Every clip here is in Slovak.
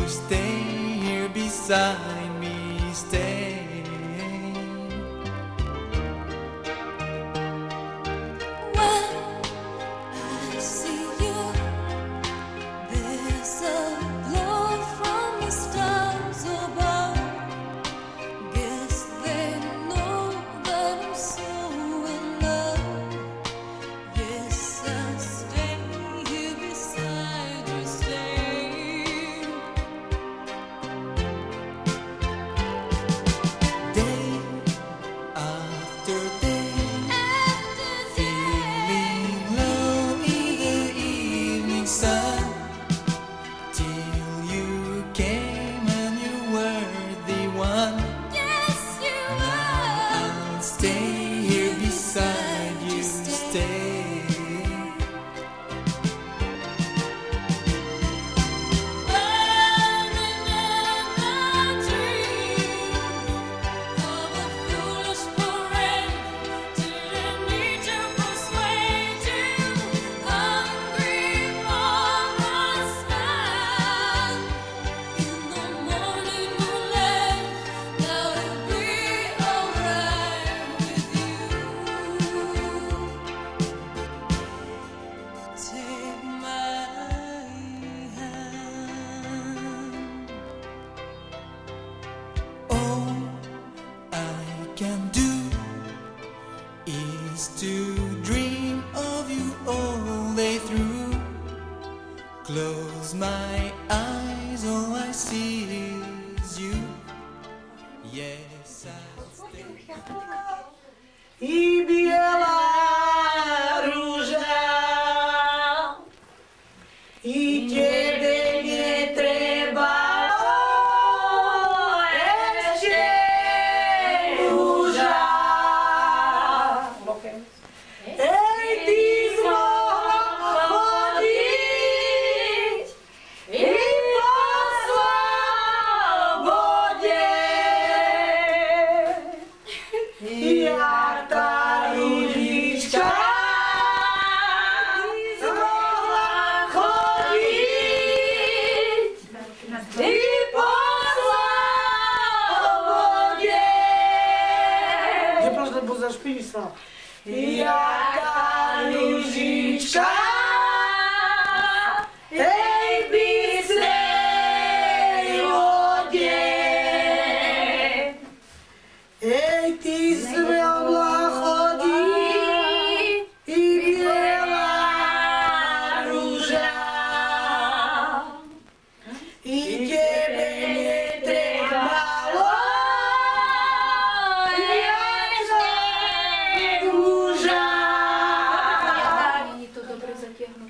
stay here beside me, stay. To dream of you all day through. Close my eyes, all I see is you. Yes, I'll stay. I biela rúža, i tebe netreba ešte rúža. Ej, ty zmohla chodiť i po slobode, jak tá ružička zmohla chodiť i po slobode. Neproč, lebo zašpíš sa. Jaká ružička, hej, bysnej lode. Hej, ty smelá chodí, i biela rúža, i tebe netrebalo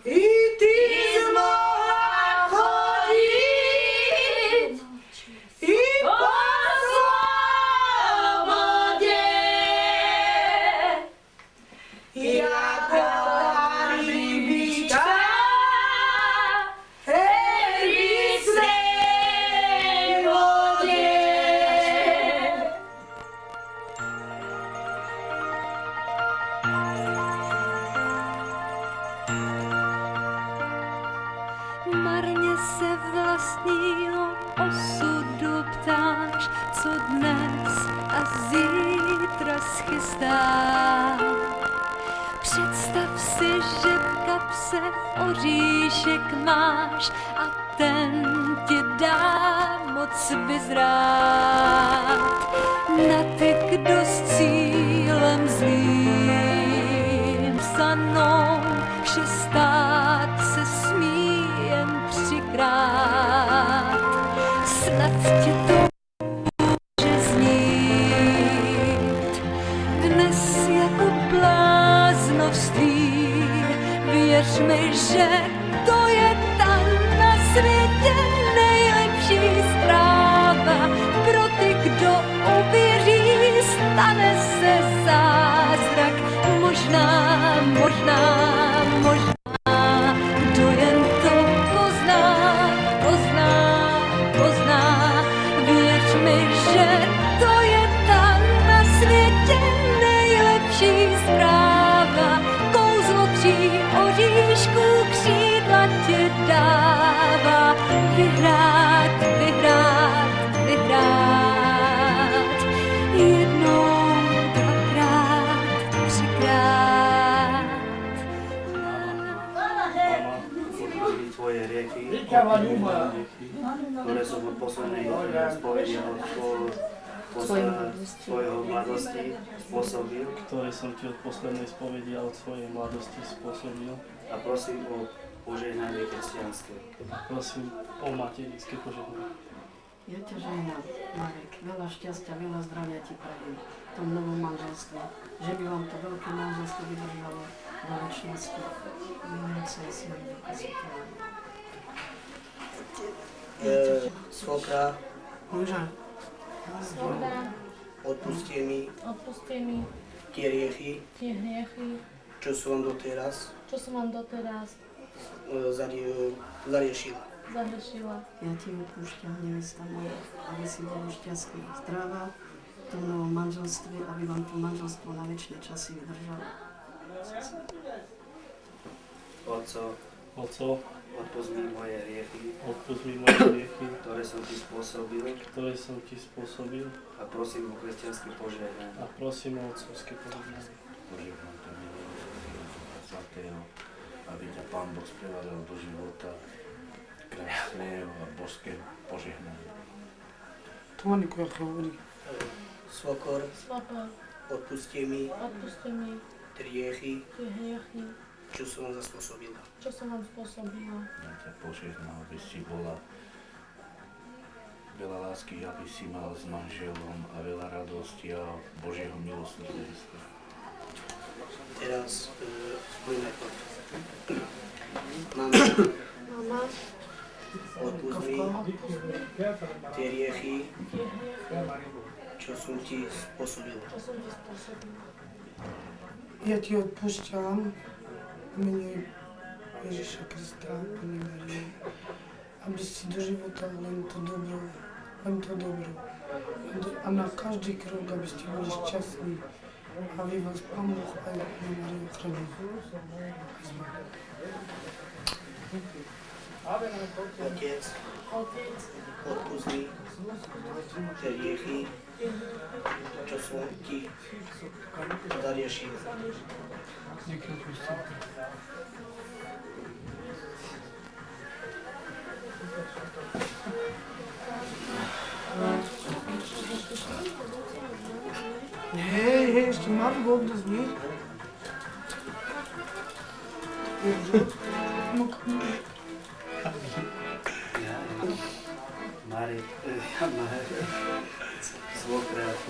i ty zmohla chodiť i po slobode, jaká rybička, hej, v rysnej vode. Marně se vlastního osudu ptáš, co dnes a zítra schystá. Představ si, že v kapse oříšek máš a ten ti dá moc vyzrát. Na ty, kdo s cílem zlým sanou vše stát se smí jen třikrát. Snad ti to může znít dnes jako bláznovství. Věř mi, že to je ta na světě nejlepší zpráva. Pro ty, kdo uvěří, stane se zázrak. Možná, možná, možná. Kdo jen to pozná, pozná, pozná. ktoré som od poslednej spovedi od svojho mladosti spôsobil. Ktoré som ti od poslednej spovedi a od svojej mladosti spôsobil. A prosím o požehnanie kresťanské. Prosím o materinské požehnanie. Ja ťa žehnám, Marek. Veľa šťastia, veľa zdravia ti prajem v tom novom manželstve. Že by vám to veľké manželstvo vydržalo do večnosti. Otca a Syna i Ducha Svätého. Svokra, Muža, Svokra, odpusti mi tie hriechy, čo som vám doteraz zariešila. ja ti odpúšťam, nevesta moja, aby si boli šťastní, zdravá v tom novom manželstve, aby vám to manželstvo na večné časy vydržalo. Otco, odpusť mi moje hriechy, ktoré som ti spôsobil, a prosím o kresťanské požehnanie. A prosím o otcovské požehnanie. Požehnám ťa, milý Svätého, aby ťa Pán Boh sprevádzal do života krásneho a božského požehnania. To Maniko jak hovorí. Svokor, odpusti mi tie hriechy, čo som vám zaspôsobila. Ja ťa požehnám, aby si bola veľa lásky, aby si mal s manželom a veľa radosti a Božieho milosrdenstva. Teraz spojme to. Mama, odpusť mi tie hriechy, čo som ti spôsobila. Ja ti odpúšťam v mene Ježiša Krista, Pane Marie, aby si do života len to dobro. A na každý krok, aby ste boli šťastní, aby vás Pán Boh aj Pane Marie ochránil. Otec, odpusť mi tie hriechy, čo som ti zariešil. Hej, ešte máš vodu z nich? Marek,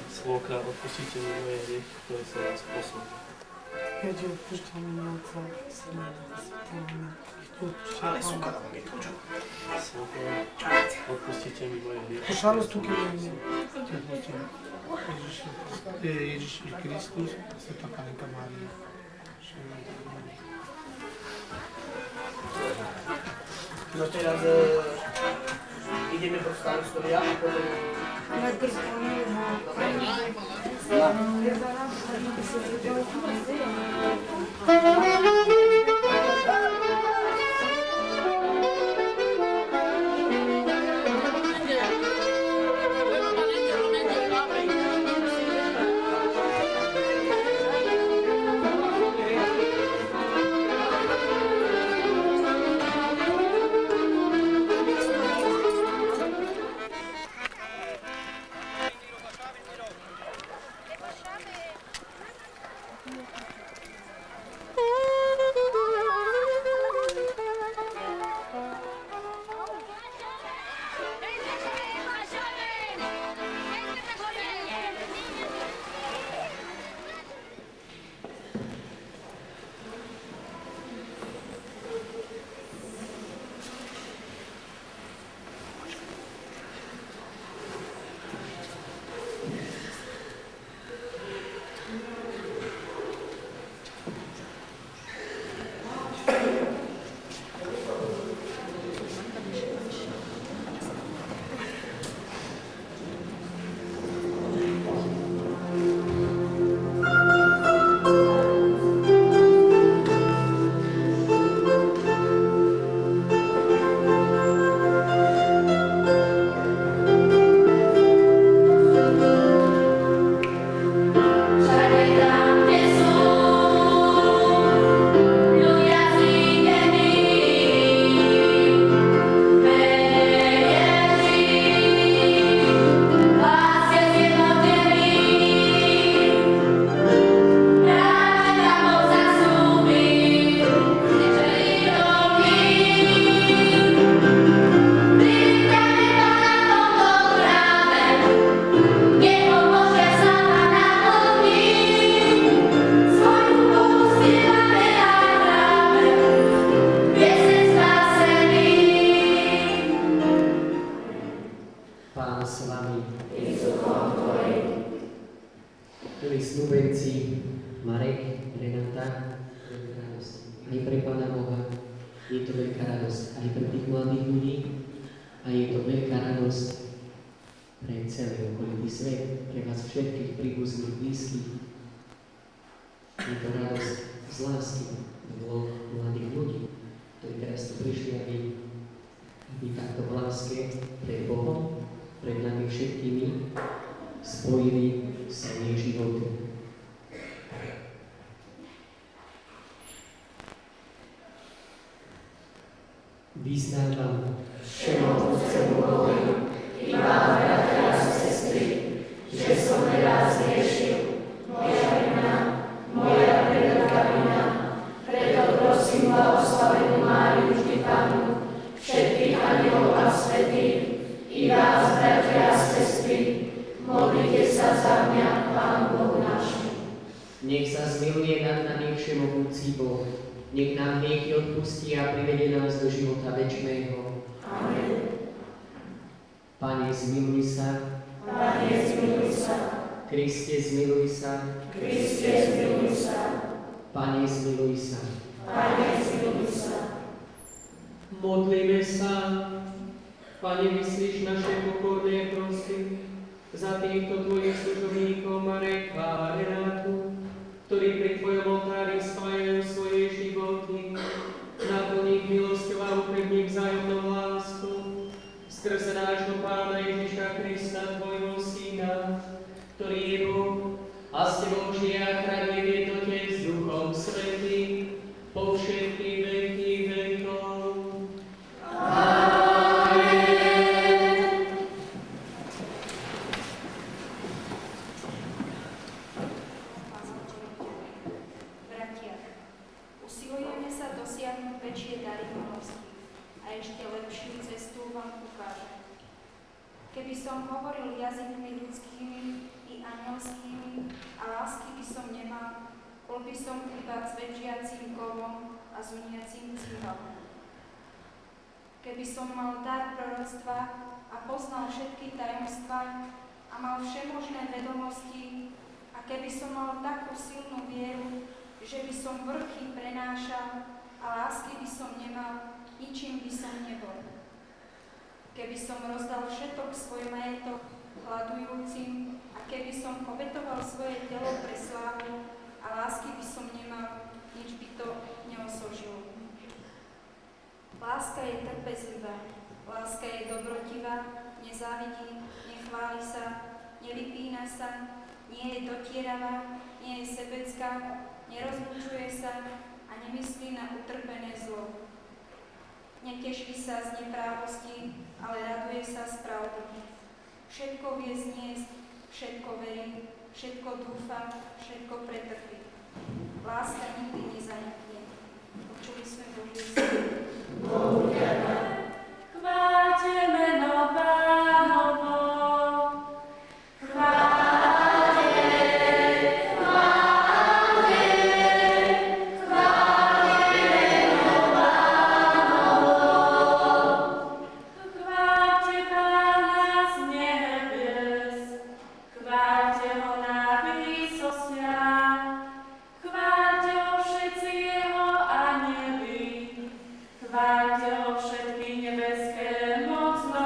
Svokra, odpustite mi moje hriechy, ktoré som vám spôsobil. Ja ti odpúšťam mene Otca, Syna i Ducha Svätého. Ale suka dávam je to, čo? Svokra, odpustite mi moje hriechy. Pošalosť tu, keď je Ježiš Kristus, Svätá Panenka Mária. No teraz ideme do starostovia a potom... Ooh. Pán s vami. Milí snúbenci Marek, Renata, aj pre Pána Boha je to veľká radosť aj pre tých mladých ľudí a je to veľká radosť pre celý okolitý svet, pre vás všetkých príbuzných, blízkych. Je to radosť z lásky dvoch mladých ľudí, ktorí teraz tu prišli, aby takto v láske pred Bohom, pred nami všetkými spojili svoje životy. Vyznávam všemohúcemu Bohu i vám, bratia a sestry, že som veľa zriešil, moja vina, moja veľká vina. Preto prosím blahoslavenú Máriu vždy Pannu, všetkých anjelov a svätých, i vás, bratia a sestry, modlite sa za mňa, Pánu Bohu nášmu. Nech sa zmiluje nad nami všemohúci Boh, nech nám hriechy odpustí a privedie nás do života večného. Amen. Pane, zmiluj sa. Pane, zmiluj sa. Kriste, zmiluj sa. Kriste, zmiluj sa. Pane, zmiluj sa. Pane, zmiluj sa. Modlíme sa. Pane, vyslíš naše pokorné prosby za týchto tvojich služobníkov Mareka a Renátu, ktorí pri tvojom oltári spájajú svoje životy, naplň ich milosťou a upevni vzájomnou láskou skrze nášho Pána Ježiša Krista, tvojho Syna, ktorý je Boh a s tebou žije a chráni v jednote s Duchom Svätým po všetky veky vekov. Usilujeme sa dosiahnuť väčšie dary milosti a ešte lepšiu cestu vám ukážem. Keby som hovoril jazykmi ľudskými i anielskými a lásky by som nemal, bol by som iba cvedžiacím kovom a zuniacím cíhalom. Keby som mal dar proroctva a poznal všetky tajomstvá a mal všemožné vedomosti a keby som mal takú silnú vieru, že by som vrchy prenášal a lásky by som nemal, ničím by som nebol. Keby som rozdal všetok svoj majetok hladujúcim a keby som obetoval svoje telo pre slávu a lásky by som nemal, nič by to neosožilo. Láska je trpezlivá, láska je dobrotivá, nezávidí, nechváli sa, nevypína sa, nie je dotieravá, nie je sebecká, nerozlučuje sa a nemyslí na utrpené zlo. Neteší sa z neprávosti, ale raduje sa z pravdy. Všetko vie zniesť, všetko verí, všetko dúfa, všetko pretrpí. Láska nikdy nezanikne. Počuli sme Božie slovo. Bohu ďakujem. Chváľte meno Pánovo. Chváľte ho všetky nebeské mocnosti.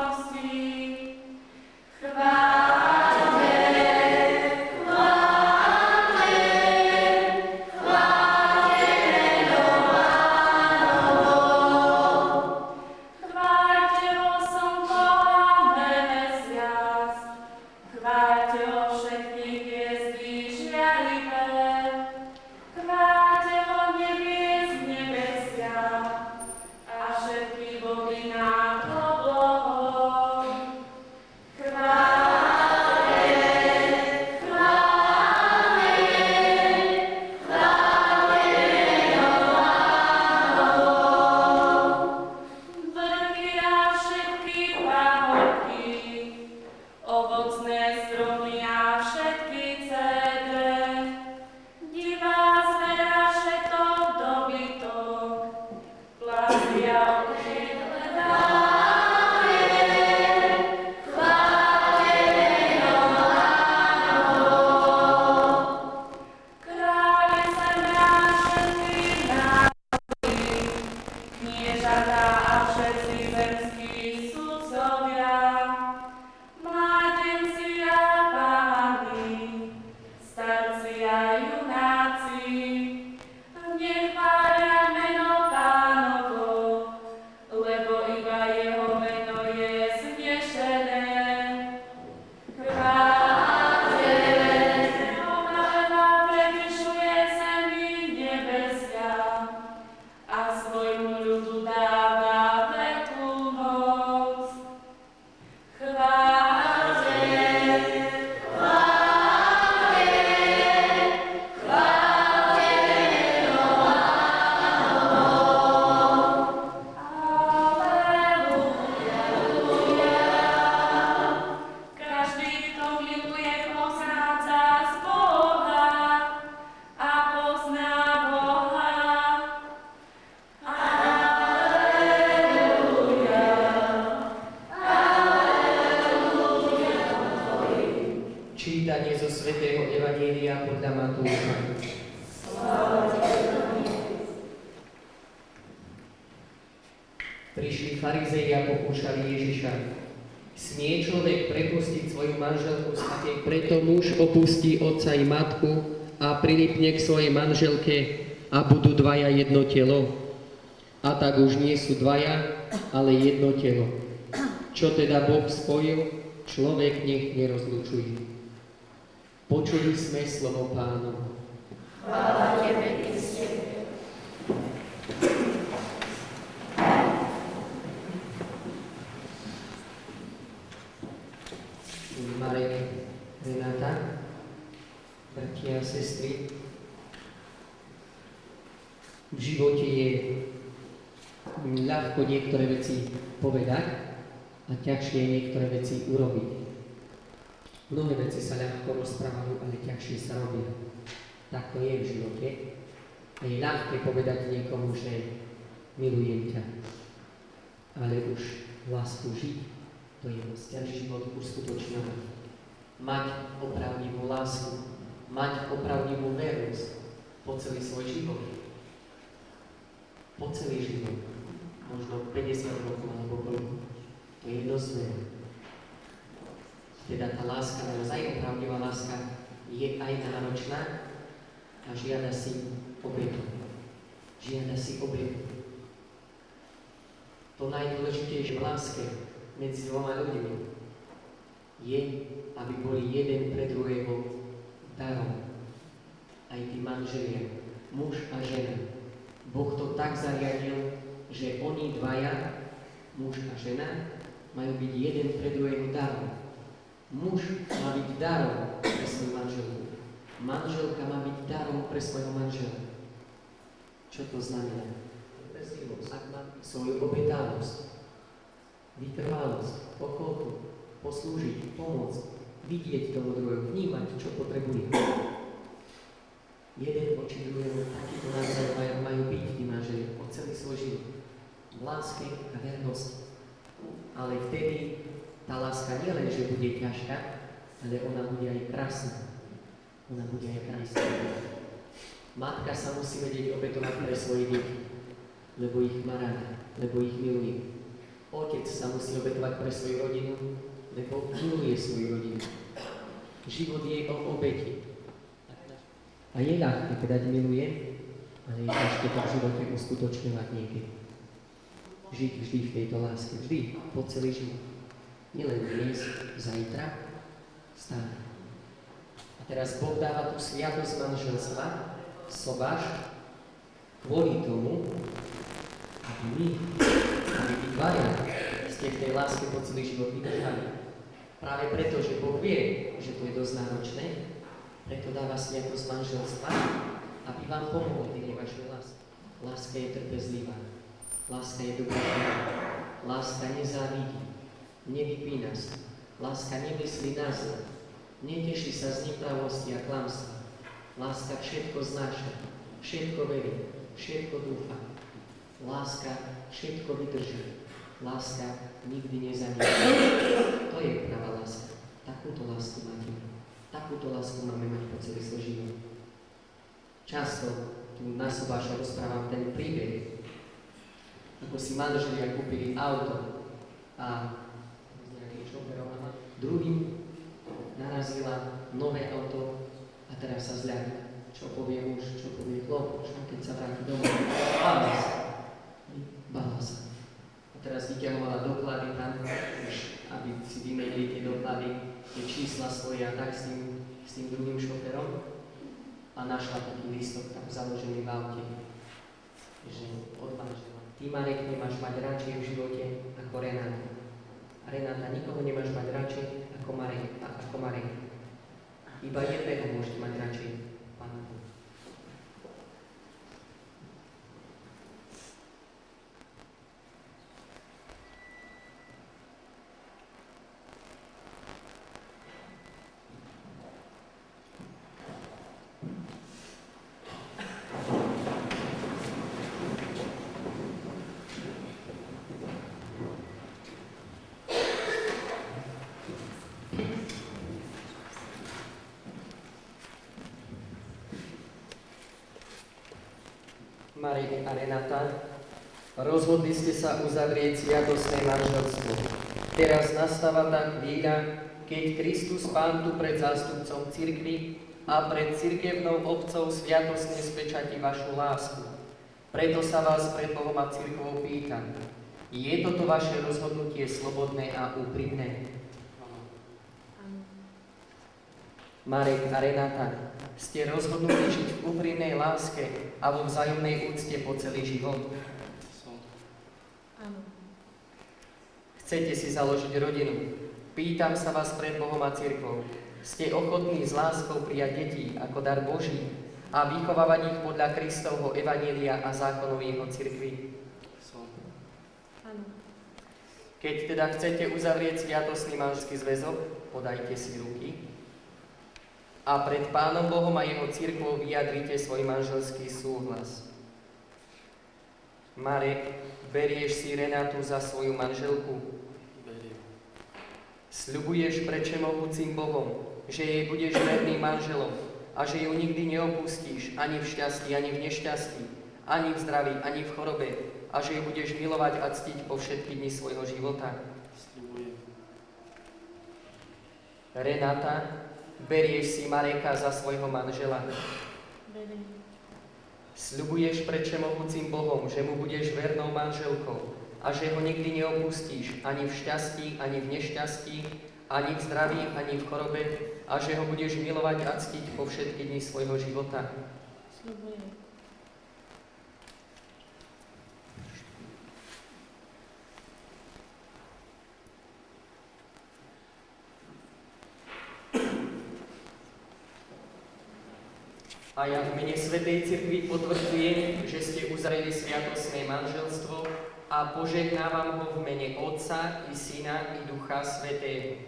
svätého Evanjelia podľa Matúša. Prišli farizei a pokúšali Ježiša. Smie človek prepustiť svoju manželku, keď preto muž opustí otca i matku a prilipne k svojej manželke a budú dvaja jedno telo. A tak už nie sú dvaja, ale jedno telo. Čo teda Boh spojil, človek nech nerozlučuje. Počuli sme slovo Pánovo. Chvála Tebe, Kriste. Marek, Renata, bratia a sestry, v živote je ľahko niektoré veci povedať a ťažšie je niektoré veci urobiť. Mnohé veci sa ľahko rozprávajú, ale ťažšie sa robia. Tak to je v živote. A je ľahké povedať niekomu, že milujem ťa. Ale už lásku žiť, to je ten život uskutočňovať. Mať opravdivú lásku, mať opravdivú vernosť po celý svoj život. Po celý život. Možno 50 rokov alebo koľko. To je dosť veľa. Teda tá láska, naozaj opravdivá láska, je aj náročná a žiada si obetu. Žiada si obetu. To najdôležitejšie v láske medzi dvoma ľuďmi je, aby boli jeden pre druhého darom. Aj tí manželia, muž a žena. Boh to tak zariadil, že oni dvaja, muž a žena, majú byť jeden pre druhého darom. Muž má byť darom pre svoju manželku. Manželka má byť darom pre svojho manžela. Čo to znamená? Trpezlivosť, ak má svoju obetavosť, vytrvalosť, ochotu, poslúžiť, pomôcť, vidieť tomu druhému, vnímať, čo potrebuje. Jeden voči druhému, takýto navzájom majú byť tí manželi po celý svoj život. V láske a vernosti. Ale vtedy tá láska nielen, že bude ťažká, ale ona bude aj krásna. Ona bude aj krásna. Matka sa musí vedieť obetovať pre svoje deti, lebo ich má rada, lebo ich miluje. Otec sa musí obetovať pre svoju rodinu, lebo miluje svoju rodinu. Život je o obeti. A je ľahké, keď milujem, ale je ťažké to v živote uskutočňovať niekedy. Žiť vždy v tejto láske, vždy, po celý život. Nielen dnes, zajtra, stále. A teraz Boh dáva tú sviatosť manželstva, sobáš, kvôli tomu, aby my, aby tí dvaja ste v tej láske po celý život vydržali. Práve preto, že Boh vie, že to je dosť náročné, preto dáva sviatosť manželstva, aby vám pomohol v vašej láske. Láska je trpezlivá, láska je dobrá, láska nezávidí, nevypína sa, láska nemyslí na zlo, neteší sa z nepravosti a klamstva. Láska všetko znáša, všetko verí, všetko dúfa. Láska všetko vydrží, láska nikdy nezamieňa. To je pravá láska. Takúto lásku máte. Takúto lásku máme mať po celý svoj život. Často tu na sobáša rozprávam ten príbeh, ako si manželia kúpili auto a nejaký šoferov druhým narazila nové auto a teraz sa zľakne. Čo povie muž, čo povie chlop, keď sa vráti domov. Bála sa. A teraz vyťahovala doklady tam, aby si vymenili tie doklady, tie čísla svoje a tak s tým druhým šoferom a našla taký listok tam založený v aute, že od manžela. Ty, Marek, nemáš mať radšej v živote ako Renata. A Renata, nikoho nemáš mať radšej ako Marek. Iba jedného môžete mať radšej, Pána Boha. Marek a Renata, rozhodli ste sa uzavrieť sviatostné manželstvo. Teraz nastáva tá chvíľa, keď Kristus Pán tu pred zástupcom cirkvi a pred cirkevnou obcov sviatostne spečatí vašu lásku. Preto sa vás pred Bohom a cirkvou pýtam, je toto vaše rozhodnutie slobodné a úprimné? Marek a Renata, ste rozhodnutí žiť v úprimnej láske a vo vzájomnej úcte po celý život? Chcete si založiť rodinu? Pýtam sa vás pred Bohom a cirkvou. Ste ochotní s láskou prijať deti ako dar Boží a vychovávať ich podľa Kristovho evanielia a zákonov jeho cirkvi? Keď teda chcete uzavrieť sviatostný manželský zväzok, podajte si ruky a pred Pánom Bohom a jeho cirkvou vyjadrite svoj manželský súhlas. Marek, berieš si Renatu za svoju manželku? Sľubuješ pred všemohúcim Bohom, že jej budeš verným manželom a že ju nikdy neopustíš ani v šťastí, ani v nešťastí, ani v zdraví, ani v chorobe a že ju budeš milovať a ctiť po všetky dni svojho života? Sľubujem. Renata, berieš si Mareka za svojho manžela? Beriem. Sľubuješ pred všemohúcim Bohom, že mu budeš vernou manželkou a že ho nikdy neopustíš ani v šťastí, ani v nešťastí, ani v zdraví, ani v chorobe a že ho budeš milovať a ctiť po všetky dni svojho života? Sľubujem. A ja v mene Svätej Cirkvi potvrdzujem, že ste uzavreli sviatostné manželstvo a požehnávam ho v mene Otca i Syna i Ducha Svätého.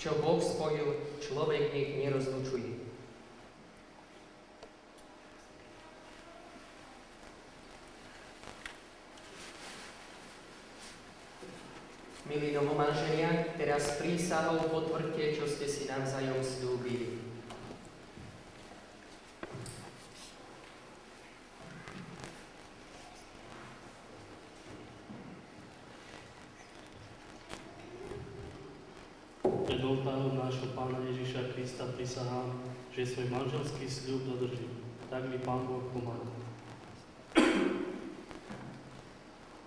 Čo Boh spojil, človek nech nerozlučuje. Milí novomanželia, teraz prísahou potvrdte, čo ste si navzájom slúbili. Pred oltárom nášho Pána Ježiša Krista prisahám, že svoj manželský sľub dodržím. Tak mi Pán Boh pomáha.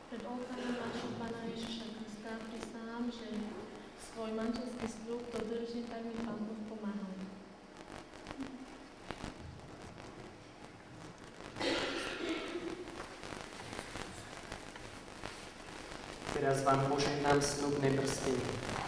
Pred oltárom nášho Pána Ježiša Krista prisahám, že svoj manželský sľub dodržím, tak mi Pán Boh pomáha. Teraz vám požehnám sľubné prstenie.